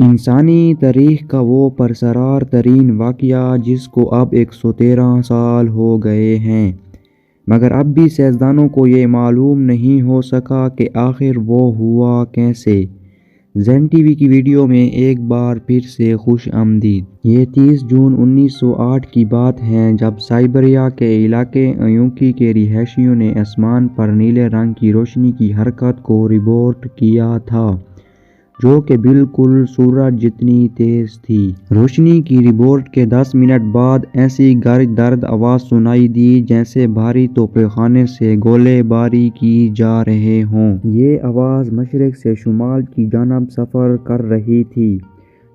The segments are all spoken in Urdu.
انسانی تاریخ کا وہ پراسرار ترین واقعہ جس کو اب 113 سال ہو گئے ہیں، مگر اب بھی سائنسدانوں کو یہ معلوم نہیں ہو سکا کہ آخر وہ ہوا کیسے۔ زین ٹی وی کی ویڈیو میں ایک بار پھر سے خوش آمدید۔ یہ 30 جون 1908 کی بات ہے جب سائبیریا کے علاقے ایونکی کے رہائشیوں نے آسمان پر نیلے رنگ کی روشنی کی حرکت کو رپورٹ کیا تھا، جو کہ بالکل سورج جتنی تیز تھی۔ روشنی کی رپورٹ کے 10 منٹ بعد ایسی گرج درد آواز سنائی دی جیسے بھاری توپ خانے سے گولہ باری کی جا رہے ہوں۔ یہ آواز مشرق سے شمال کی جانب سفر کر رہی تھی،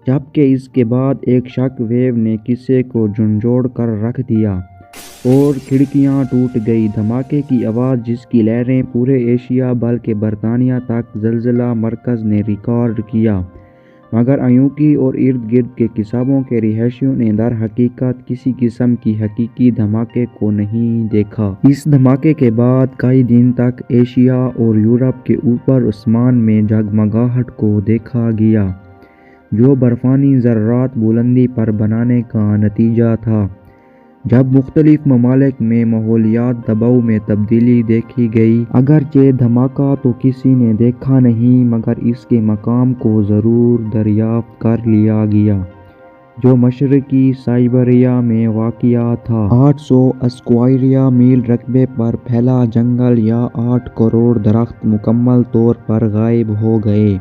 جبکہ اس کے بعد ایک شاک ویو نے قصے کو جھنجھوڑ کر رکھ دیا اور کھڑکیاں ٹوٹ گئی۔ دھماکے کی آواز، جس کی لہریں پورے ایشیا بلکہ برطانیہ تک زلزلہ مرکز نے ریکارڈ کیا، مگر ایونکی اور ارد گرد کے قصبوں کے رہائشیوں نے در حقیقت کسی قسم کی حقیقی دھماکے کو نہیں دیکھا۔ اس دھماکے کے بعد کئی دن تک ایشیا اور یورپ کے اوپر آسمان میں جگمگاہٹ کو دیکھا گیا، جو برفانی ذرات بلندی پر بننے کا نتیجہ تھا۔ جب مختلف ممالک میں ماحولیاتی دباؤ میں تبدیلی دیکھی گئی، اگرچہ دھماکہ تو کسی نے دیکھا نہیں، مگر اس کے مقام کو ضرور دریافت کر لیا گیا، جو مشرقی سائبیریا میں واقع تھا۔ 800 اسکوائر میل رقبے پر پھیلا جنگل یا 8 کروڑ درخت مکمل طور پر غائب ہو گئے،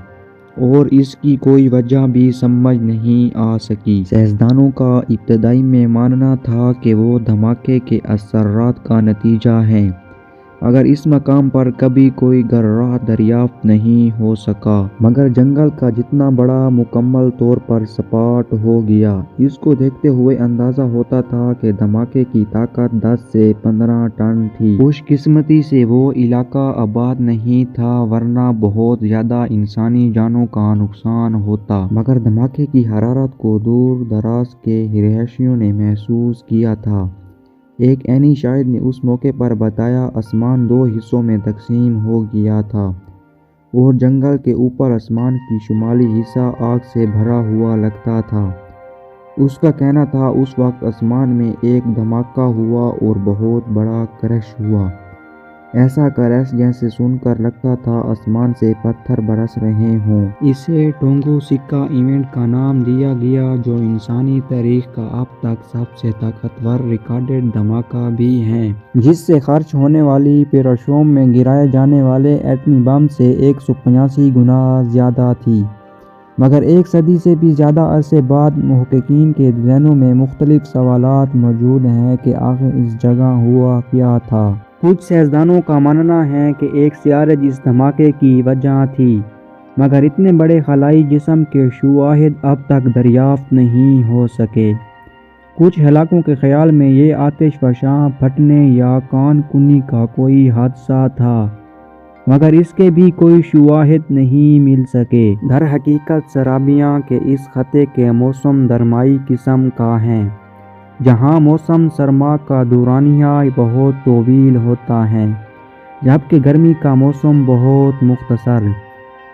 اور اس کی کوئی وجہ بھی سمجھ نہیں آ سکی۔ سائنسدانوں کا ابتدائی میں ماننا تھا کہ وہ دھماکے کے اثرات کا نتیجہ ہے، مگر اس مقام پر کبھی کوئی گرہ دریافت نہیں ہو سکا۔ مگر جنگل کا جتنا بڑا مکمل طور پر سپاٹ ہو گیا۔ اس کو دیکھتے ہوئے اندازہ ہوتا تھا کہ دھماکے کی طاقت 10 سے 15 ٹن تھی۔ خوش قسمتی سے وہ علاقہ آباد نہیں تھا، ورنہ بہت زیادہ انسانی جانوں کا نقصان ہوتا۔ مگر دھماکے کی حرارت کو دور دراز کے رہائشیوں نے محسوس کیا تھا۔ ایک عینی شاہد نے اس موقع پر بتایا، آسمان 2 حصوں میں تقسیم ہو گیا تھا، اور جنگل کے اوپر آسمان کی شمالی حصہ آگ سے بھرا ہوا لگتا تھا۔ اس کا کہنا تھا اس وقت آسمان میں ایک دھماکہ ہوا اور بہت بڑا کرش ہوا، ایسا کرش جسے سن کر لگتا تھا آسمان سے پتھر برس رہے ہوں۔ اسے ٹونگوسکا ایونٹ کا نام دیا گیا، جو انسانی تاریخ کا اب تک سب سے طاقتور ریکارڈڈ دھماکہ بھی ہے، جس سے خرچ ہونے والی ہیروشیما میں گرائے جانے والے ایٹمی بم سے 185 گنا زیادہ تھی۔ مگر ایک صدی سے بھی زیادہ عرصے بعد محققین کے ذہنوں میں مختلف سوالات موجود ہیں کہ آخر اس جگہ ہوا کیا تھا۔ کچھ سائنسدانوں کا ماننا ہے کہ ایک سیارہ اس دھماکے کی وجہ تھی، مگر اتنے بڑے خلائی جسم کے شواہد اب تک دریافت نہیں ہو سکے۔ کچھ ہلاکوں کے خیال میں یہ آتش فشاں پھٹنے یا کان کنی کا کوئی حادثہ تھا، مگر اس کے بھی کوئی شواہد نہیں مل سکے۔ در حقیقت سرابیا کے اس خطے کے موسم گرمائی قسم کا ہے، جہاں موسم سرما کا دورانیہ بہت طویل ہوتا ہے، جبکہ گرمی کا موسم بہت مختصر،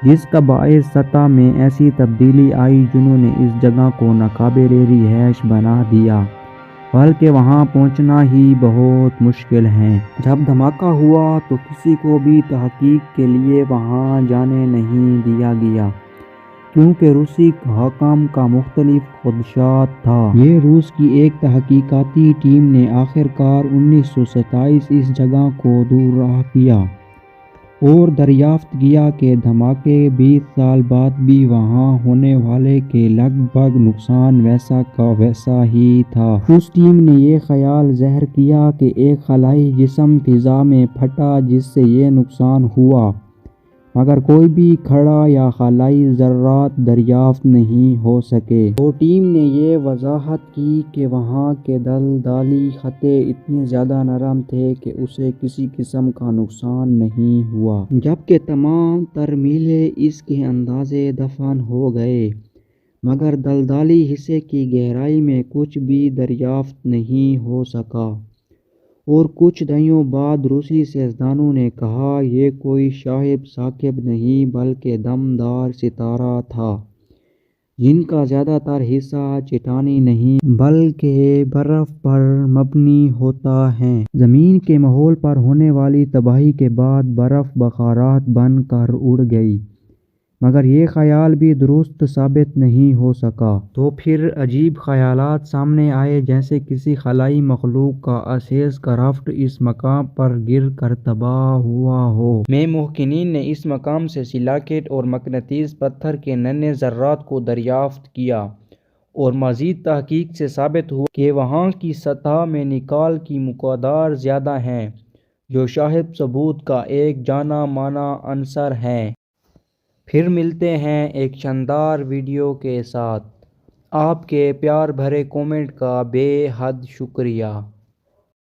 جس کا باعث سطح میں ایسی تبدیلی آئی جنہوں نے اس جگہ کو ناقابل رہائش بنا دیا، بلکہ وہاں پہنچنا ہی بہت مشکل ہے۔ جب دھماکہ ہوا تو کسی کو بھی تحقیق کے لیے وہاں جانے نہیں دیا گیا، کیونکہ روسی حکام کا مختلف خدشات تھا۔ یہ روس کی ایک تحقیقاتی ٹیم نے آخر کار 1927 اس جگہ کو دورہ کیا اور دریافت کیا کہ دھماکے 20 سال بعد بھی وہاں ہونے والے کے لگ بھگ نقصان ویسا کا ویسا ہی تھا۔ اس ٹیم نے یہ خیال ظاہر کیا کہ ایک خلائی جسم فضا میں پھٹا جس سے یہ نقصان ہوا، مگر کوئی بھی کھڑا یا خلائی ذرات دریافت نہیں ہو سکے۔ تو ٹیم نے یہ وضاحت کی کہ وہاں کے دلدلی خطے اتنے زیادہ نرم تھے کہ اسے کسی قسم کا نقصان نہیں ہوا، جبکہ تمام تر میلے اس کے اندازے دفن ہو گئے، مگر دلدلی حصے کی گہرائی میں کچھ بھی دریافت نہیں ہو سکا۔ اور کچھ دہائیوں بعد روسی سائنسدانوں نے کہا یہ کوئی شہاب ثاقب نہیں بلکہ دم دار ستارہ تھا، جن کا زیادہ تر حصہ چٹانی نہیں بلکہ برف پر مبنی ہوتا ہے۔ زمین کے ماحول پر ہونے والی تباہی کے بعد برف بخارات بن کر اڑ گئی، مگر یہ خیال بھی درست ثابت نہیں ہو سکا۔ تو پھر عجیب خیالات سامنے آئے، جیسے کسی خلائی مخلوق کا اسیس کرافٹ اس مقام پر گر کر تباہ ہوا ہو۔ میں محققین نے اس مقام سے سلیکیٹ اور مقناطیسی پتھر کے ننھے ذرات کو دریافت کیا اور مزید تحقیق سے ثابت ہوا کہ وہاں کی سطح میں نکال کی مقدار زیادہ ہے، جو شاہد ثبوت کا ایک جانا مانا عنصر ہے۔ پھر ملتے ہیں ایک شاندار ویڈیو کے ساتھ۔ آپ کے پیار بھرے کومنٹ کا بے حد شکریہ۔